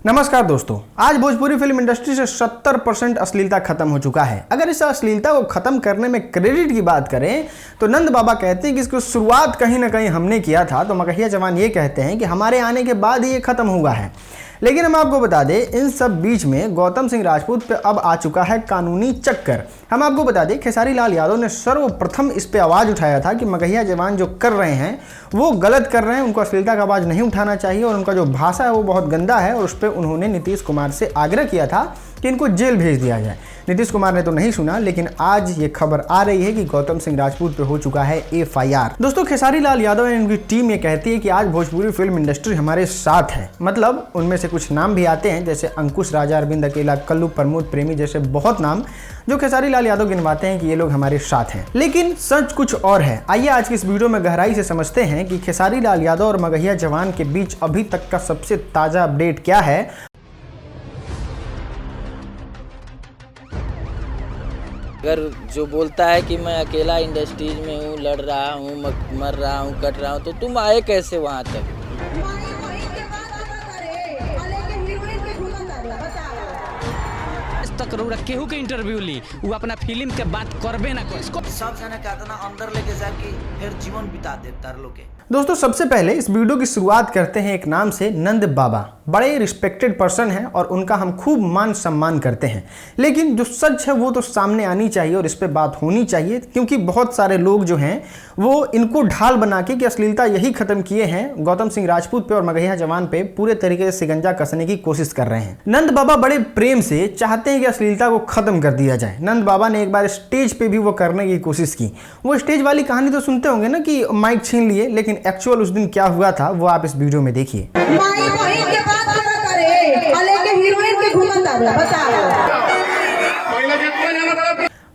नमस्कार दोस्तों, आज भोजपुरी फिल्म इंडस्ट्री से 70% अश्लीलता खत्म हो चुका है। अगर इस अश्लीलता को खत्म करने में क्रेडिट की बात करें तो नंद बाबा कहते हैं कि इसको शुरुआत कहीं ना कहीं हमने किया था, तो मगहिया जवान ये कहते हैं कि हमारे आने के बाद ही ये खत्म हुआ है। लेकिन हम आपको बता दें, इन सब बीच में गौतम सिंह राजपूत पे अब आ चुका है कानूनी चक्कर। हम आपको बता दें, खेसारी लाल यादव ने सर्वप्रथम इस पे आवाज़ उठाया था कि मगहिया जवान जो कर रहे हैं वो गलत कर रहे हैं, उनको अश्लीलता का आवाज़ नहीं उठाना चाहिए और उनका जो भाषा है वो बहुत गंदा है। और उस पर उन्होंने नीतीश कुमार से आग्रह किया था कि इनको जेल भेज दिया जाए। नीतीश कुमार ने तो नहीं सुना, लेकिन आज ये खबर आ रही है कि गौतम सिंह राजपूत पे हो चुका है FIR। दोस्तों, खेसारी लाल यादव और उनकी टीम ये कहती है कि आज भोजपुरी फिल्म इंडस्ट्री हमारे साथ है। मतलब उनमें से कुछ नाम भी आते हैं जैसे अंकुश राजा, अरविंद अकेला, कल्लू प्रमोद प्रेमी जैसे बहुत नाम जो खेसारी लाल यादव गिनवाते हैं कि ये लोग हमारे साथ हैं। लेकिन सच कुछ और है। आइए आज की इस वीडियो में गहराई से समझते हैं कि खेसारी लाल यादव और मगहिया जवान के बीच अभी तक का सबसे ताज़ा अपडेट क्या है। अगर जो बोलता है कि मैं अकेला इंडस्ट्रीज में हूँ, लड़ रहा हूँ, मर रहा हूँ, कट रहा हूँ, तो तुम आए कैसे वहाँ तक? तक केहू के इंटरव्यू ली, वो अपना फिल्म के बात करबे ना कर। सब जने कहता ना अंदर लेके जाके फिर जीवन बिता दे तार लोग के। दोस्तों, सबसे पहले इस वीडियो की शुरुआत करते हैं एक नाम से। नंद बाबा बड़े रिस्पेक्टेड पर्सन हैं और उनका हम खूब मान सम्मान करते हैं। लेकिन जो सच है वो तो सामने आनी चाहिए और इस पे बात होनी चाहिए, क्योंकि बहुत सारे लोग जो हैं वो इनको ढाल बना के कि अश्लीलता यही खत्म किए हैं, गौतम सिंह राजपूत पे और मगहिया जवान पे पूरे तरीके से शिकंजा कसने की कोशिश कर रहे हैं। नंद बाबा बड़े प्रेम से चाहते हैं कि अश्लीलता को खत्म कर दिया जाए। नंद बाबा ने एक बार स्टेज पे भी वो करने की कोशिश की। वो स्टेज वाली कहानी तो सुनते होंगे ना कि माइक छीन लिए, लेकिन एक्चुअल उस दिन क्या हुआ था वो आप इस वीडियो में देखिए।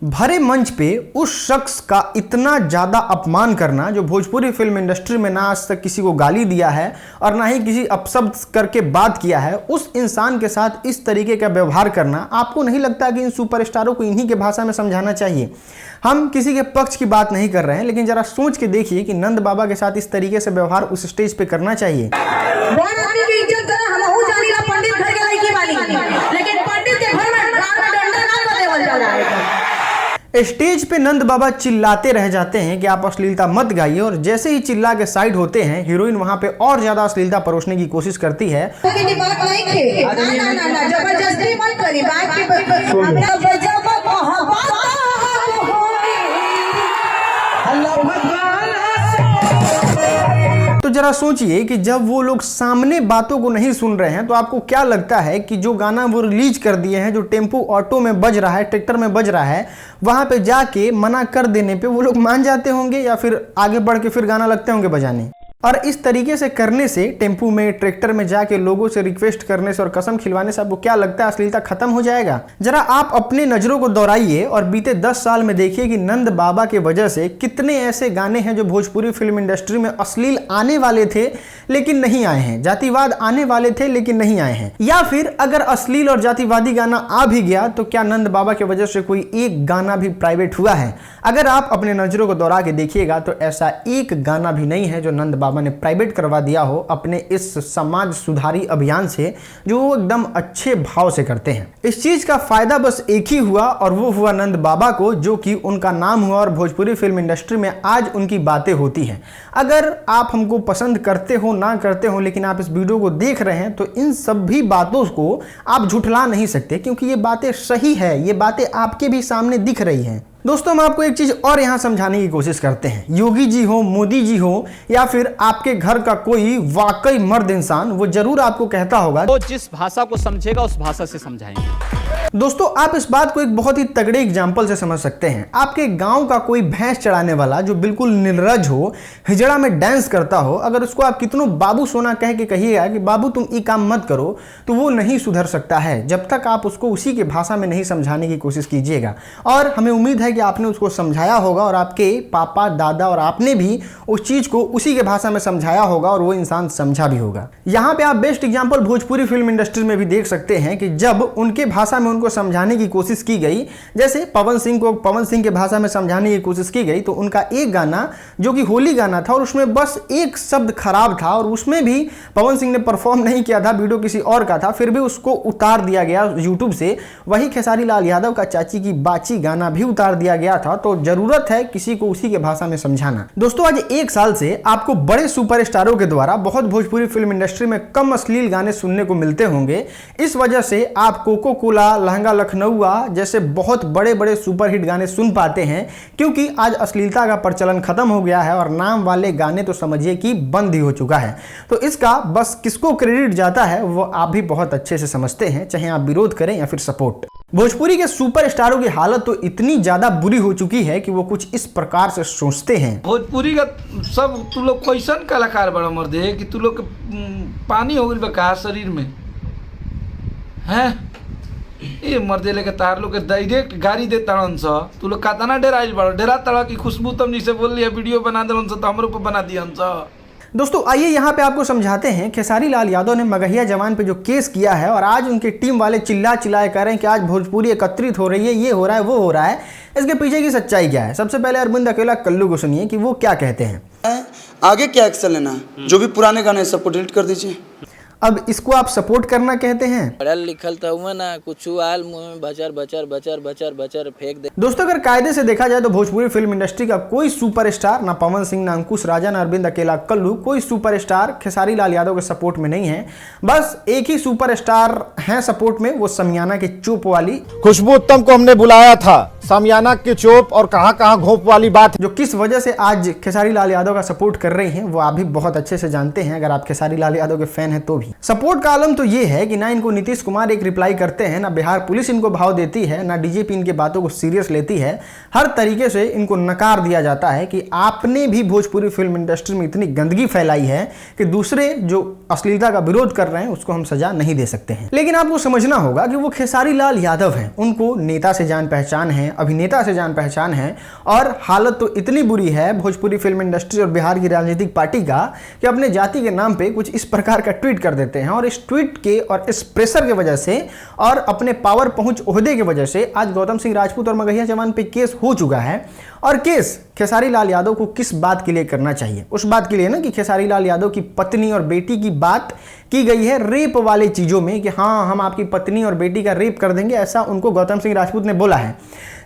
भरे मंच पे उस शख्स का इतना ज्यादा अपमान करना जो भोजपुरी फिल्म इंडस्ट्री में ना आज तक किसी को गाली दिया है और ना ही किसी अपशब्द करके बात किया है, उस इंसान के साथ इस तरीके का व्यवहार करना, आपको नहीं लगता कि इन सुपरस्टारों को इन्हीं के भाषा में समझाना चाहिए? हम किसी के पक्ष की बात नहीं कर रहे हैं, लेकिन जरा सोच के देखिए कि नंद बाबा के साथ इस तरीके से व्यवहार उस स्टेज पे करना चाहिए। स्टेज पे नंद बाबा चिल्लाते रह जाते हैं कि आप अश्लीलता मत गाइए, और जैसे ही चिल्ला के साइड होते हैं, हीरोइन वहां पे और ज्यादा अश्लीलता परोसने की कोशिश करती है। तो जरा सोचिए कि जब वो लोग सामने बातों को नहीं सुन रहे हैं तो आपको क्या लगता है कि जो गाना वो रिलीज कर दिए हैं, जो टेम्पो ऑटो में बज रहा है, ट्रैक्टर में बज रहा है, वहां पे जाके मना कर देने पे वो लोग मान जाते होंगे या फिर आगे बढ़ के फिर गाना लगते होंगे बजाने? और इस तरीके से करने से, टेम्पू में, ट्रैक्टर में जाके लोगों से रिक्वेस्ट करने से और कसम खिलवाने से आपको क्या लगता है अश्लीलता खत्म हो जाएगा? जरा आप अपने नजरों को दोहराइए और बीते 10 साल में देखिए कि नंद बाबा के वजह से कितने ऐसे गाने हैं जो भोजपुरी फिल्म इंडस्ट्री में अश्लील आने वाले थे लेकिन नहीं आए हैं, जातिवाद आने वाले थे लेकिन नहीं आए हैं। या फिर अगर अश्लील और जातिवादी गाना आ भी गया तो क्या नंद बाबा की वजह से कोई एक गाना भी प्राइवेट हुआ है? अगर आप अपने नजरों को दोहरा के देखिएगा तो ऐसा एक गाना भी नहीं है जो नंद बाबा ने प्राइवेट करवा दिया हो अपने इस समाज सुधारी अभियान से, जो वो एकदम अच्छे भाव से करते हैं। इस चीज का फायदा बस एक ही हुआ और वो हुआ नंद बाबा को, जो कि उनका नाम हुआ और भोजपुरी फिल्म इंडस्ट्री में आज उनकी बातें होती हैं। अगर आप हमको पसंद करते हो ना करते हो, लेकिन आप इस वीडियो को देख रहे हैं तो इन सभी बातों को आप झुठला नहीं सकते, क्योंकि ये बातें सही है, ये बातें आपके भी सामने दिख रही हैं। दोस्तों, हम आपको एक चीज और यहां समझाने की कोशिश करते हैं। योगी जी हो, मोदी जी हो, या फिर आपके घर का कोई वाकई मर्द इंसान, वो जरूर आपको कहता होगा, वो जिस भाषा को समझेगा उस भाषा से समझाएंगे। दोस्तों, आप इस बात को एक बहुत ही तगड़े एग्जाम्पल से समझ सकते हैं। आपके गांव का कोई भैंस चढ़ाने वाला जो बिल्कुल निर्लज हो, हिजड़ा में डांस करता हो, अगर उसको आप कितनों बाबू सोना कह के कहिएगा कि बाबू तुम ये काम मत करो, तो वो नहीं सुधर सकता है जब तक आप उसको उसी के भाषा में नहीं समझाने की कोशिश कीजिएगा। और हमें उम्मीद है कि आपने उसको समझाया होगा और आपके पापा, दादा और आपने भी उस चीज को उसी के भाषा में समझाया होगा और वो इंसान समझा भी होगा। यहाँ पे आप best example Bhojpuri film industry में भी देख सकते हैं कि जब उनके भाषा में उनको उनको समझाने की कोशिश की गई, जैसे पवन सिंह को पवन सिंह के भाषा में समझाने की कोशिश की गई, तो उनका एक गाना जो कि होली गाना था और उसमें बस एक शब्द खराब था और उसमें भी पवन सिंह ने परफॉर्म नहीं किया था, वीडियो किसी और का था, फिर भी उसको उतार दिया गया यूट्यूब से। वही खेसारी लाल यादव का चाची की बाची गाना भी उतार दिया गया था। तो जरूरत है किसी को उसी के भाषा में समझाना। दोस्तों, आज एक साल से आपको बड़े सुपरस्टारों के द्वारा बहुत भोजपुरी फिल्म इंडस्ट्री में कम अश्लील गाने सुनने को मिलते होंगे। इस वजह से आप कोको कोला, लहंगा लखनऊआ जैसे बहुत बड़े बड़े सुपरहिट गाने सुन पाते हैं, क्योंकि आज अश्लीलता का प्रचलन खत्म हो गया है और नाम वाले गाने तो समझिए कि बंद ही हो चुका है। तो इसका बस किसको क्रेडिट जाता है वो आप भी बहुत अच्छे से समझते हैं, चाहे आप विरोध करें या फिर सपोर्ट। भोजपुरी के सुपरस्टारों की हालत तो इतनी ज्यादा बुरी हो चुकी है कि वो कुछ इस प्रकार से सोचते हैं। भोजपुरी का सब तू लोग कैसन कलाकार बड़ा मर्दे कि तू लोग पानी हो गई बका शरीर में हैं। ये मर्दे लेके तार लोग के डायरेक्ट गाड़ी दे तड़न सा तू लोग कातना डेराइल बड़ा डेरा तड़ा की खुशबू तुम जिसे बोल लिया वीडियो बना दलन सा तो हमरो पे बना दिया सा। दोस्तों, आइए यहाँ पे आपको समझाते हैं खेसारी लाल यादव ने मगहिया जवान पे जो केस किया है और आज उनकी टीम वाले चिल्ला चिल्लाए कह रहे हैं कि आज भोजपुरी एकत्रित हो रही है, ये हो रहा है, वो हो रहा है। इसके पीछे की सच्चाई क्या है? सबसे पहले अरविंद अकेला कल्लू को सुनिए कि वो क्या कहते हैं। आगे क्या एक्शन लेना है, जो भी पुराने गाने सबको डिलीट कर दीजिए। अब इसको आप सपोर्ट करना कहते हैं? पढ़ल लिखल तो हुआ ना, कुछ आल मुंह में बचर बचर बचर बचर बचर फेंक दे। दोस्तों, अगर कायदे से देखा जाए तो भोजपुरी फिल्म इंडस्ट्री का कोई सुपरस्टार, ना पवन सिंह, ना अंकुश राजा, ना अरविंद अकेला कल्लू, कोई सुपरस्टार खेसारी लाल यादव के सपोर्ट में नहीं है। बस एक ही सुपरस्टार है सपोर्ट में, वो समियाना की चोप वाली खुशबू उत्तम को हमने बुलाया था। समियाना की चोप और कहां घोप वाली बात, जो किस वजह से आज खेसारी लाल यादव का सपोर्ट कर रही हैं वो आप भी बहुत अच्छे से जानते हैं, अगर आप खेसारी लाल यादव के फैन हैं तो भी। सपोर्ट का आलम तो ये है कि ना इनको नीतीश कुमार एक रिप्लाई करते हैं, ना बिहार पुलिस इनको भाव देती है, ना डीजीपी इनके बातों को सीरियस लेती है। हर तरीके से इनको नकार दिया जाता है कि आपने भी भोजपुरी फिल्म इंडस्ट्री में इतनी गंदगी फैलाई है कि दूसरे जो अश्लीलता का विरोध कर रहे हैं उसको हम सजा नहीं दे सकते हैं। लेकिन आपको समझना होगा कि वो खेसारी लाल यादव हैं, उनको नेता से जान पहचान है, अभिनेता से जान पहचान है, और हालत तो इतनी बुरी है भोजपुरी फिल्म इंडस्ट्री और बिहार की राजनीतिक पार्टी का कि अपने जाति के नाम पे कुछ इस प्रकार का ट्वीट कर देते हैं। और इस ट्वीट के और इस प्रेशर की वजह से और अपने पावर पहुंच ओहदे की वजह से आज गौतम सिंह राजपूत और मगहिया जवान पे केस हो चुका है। और केस खेसारी लाल यादव को किस बात के लिए करना चाहिए? उस बात के लिए ना कि खेसारी लाल यादव की पत्नी और बेटी की बात की गई है रेप वाले चीजों में, कि हाँ हम आपकी पत्नी और बेटी का रेप कर देंगे, ऐसा उनको गौतम सिंह राजपूत ने बोला है।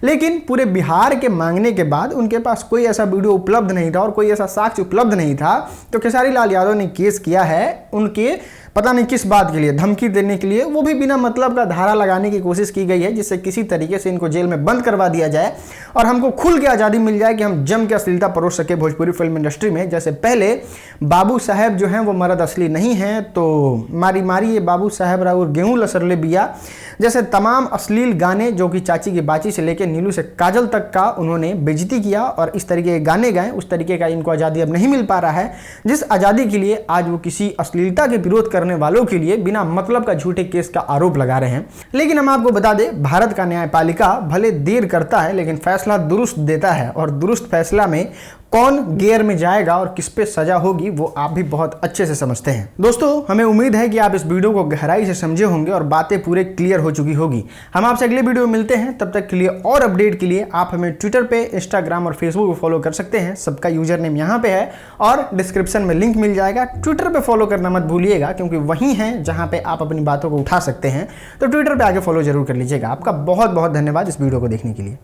लेकिन पूरे बिहार के मांगने के बाद उनके पास कोई ऐसा वीडियो उपलब्ध नहीं था और कोई ऐसा साक्ष्य उपलब्ध नहीं था, तो खेसारी लाल यादव ने केस किया है उनके पता नहीं किस बात के लिए, धमकी देने के लिए, वो भी बिना मतलब का धारा लगाने की कोशिश की गई है जिससे किसी तरीके से इनको जेल में बंद करवा दिया जाए और हमको खुल के आज़ादी मिल जाए कि हम जम के अश्लीलता परोस सके भोजपुरी फिल्म इंडस्ट्री में। जैसे पहले बाबू साहब जो हैं वो मर्द असली नहीं हैं, तो मारी मारी ये बाबू साहब राउर गेहूं लसरले बिया जैसे तमाम अश्लील गाने जो कि चाची की बाची से लेकर नीलू से काजल तक का उन्होंने बेइज्जती किया और इस तरीके के गाने गाए, उस तरीके का इनको आज़ादी अब नहीं मिल पा रहा है, जिस आज़ादी के लिए आज वो किसी अश्लीलता के विरोध करने वालों के लिए बिना मतलब का झूठे केस का आरोप लगा रहे हैं। लेकिन हम आपको बता दें, भारत का न्यायपालिका भले देर करता है लेकिन फैसला दुरुस्त देता है, और दुरुस्त फैसला में कौन गियर में जाएगा और किस पे सजा होगी वो आप भी बहुत अच्छे से समझते हैं। दोस्तों, हमें उम्मीद है कि आप इस वीडियो को गहराई से समझे होंगे और बातें पूरे क्लियर हो चुकी होगी। हम आपसे अगले वीडियो में मिलते हैं, तब तक के लिए और अपडेट के लिए आप हमें ट्विटर पे, इंस्टाग्राम और फेसबुक पे फॉलो कर सकते हैं। सबका यूजर नेम यहाँ पे है और डिस्क्रिप्शन में लिंक मिल जाएगा। ट्विटर पे फॉलो करना मत भूलिएगा क्योंकि वही है जहाँ पे आप अपनी बातों को उठा सकते हैं, तो ट्विटर पे आके फॉलो जरूर कर लीजिएगा। आपका बहुत बहुत धन्यवाद इस वीडियो को देखने के लिए।